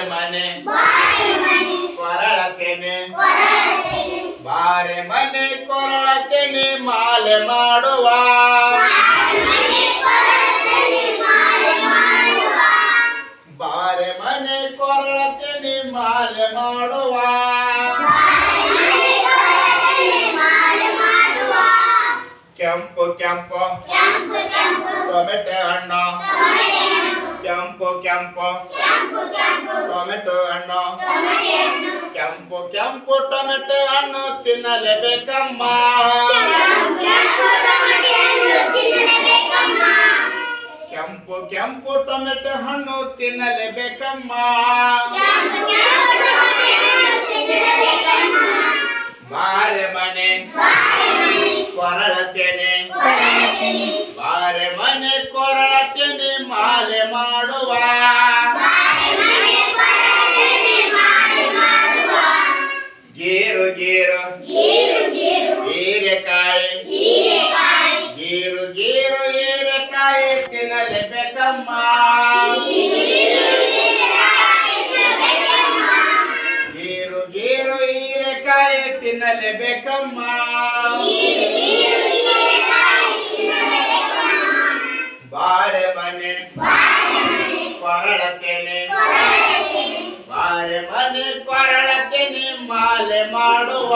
ಮನೆ ಕೊರಳತೇನೆ ಬಾರೆ ಮನೆ ಕೊರಳತೇನೆ ಮಾಲೆ ಮಾಡುವ ಬಾರೆ ಮನೆ ಕೊರಳತೇನೆ ಮಾಲೆ ಮಾಡುವ ಕೆಂಪು ಕೆಂಪು ಟೊಮೆಟೊ ಹಣ್ಣು ಕೆಂಪು ಕೆಂಪು ಟೊಮೆಟೊ ಹಣ್ಣು ಕೆಂಪು ಕೆಂಪು ಟೊಮೆಟೊ ಹಣ್ಣು ತಿನ್ನಲೇಬೇಕಮ್ಮ ಕೆಂಪು ಕೆಂಪು ಟೊಮೆಟೊ ಹಣ್ಣು ತಿನ್ನಲೇಬೇಕಮ್ಮ ಬಾರೆ ಮನೆ ಕೊರಳತೇನೆ ಬಾರೆ ಮನೆ ಕೊರಳತೇನೆ ಮಾಲೆ ಮಾಡುವ ಗೀರು ಗೀರು ಹೀರೆಕಾಯಿ ಗೀರು ಗೀರು ಹೀರೆಕಾಯಿ ತಿನ್ನಲೇಬೇಕಮ್ಮ ಗೀರು ಗೀರು ಹೀರೆಕಾಯಿ ತಿನ್ನಲೇಬೇಕಮ್ಮ ಬಾರೆ ಮನೆ ಕೊರಳತೇನೆ ಬಾರೆ ಮನೆ ಕೊರಳತೇನೆ ಮಾಲೆ ಮಾಡುವ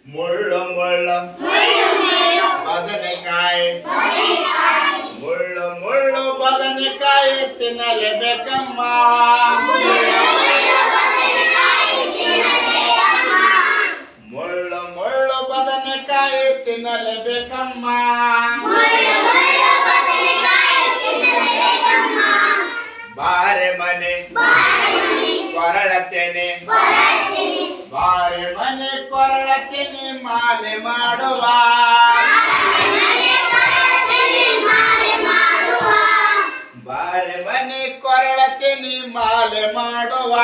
ಮುಳ್ಳು ಮುಳ್ಳು ಬದನೆಕಾಯಿ ಮುಳ್ಳು ಮುಳ್ಳು ಬದನೆಕಾಯಿ ತಿನ್ನಲೇಬೇಕಮ್ಮ ಮುಳ್ಳು ಮುಳ್ಳು ಬದನೆಕಾಯಿ ತಿನ್ನಲೇಬೇಕಮ್ಮ ಬಾರೆ ಮನೆ ಕೊರಳತೇನೆ ಬಾರೆ ಮನೆ ಕೊರಳತೇನೆ ಮಾಲೆ ಮಾಡುವ ಬಾರೆ ಮನೆ ಕೊರಳತೇನೆ ಮಾಲೆ ಮಾಡುವ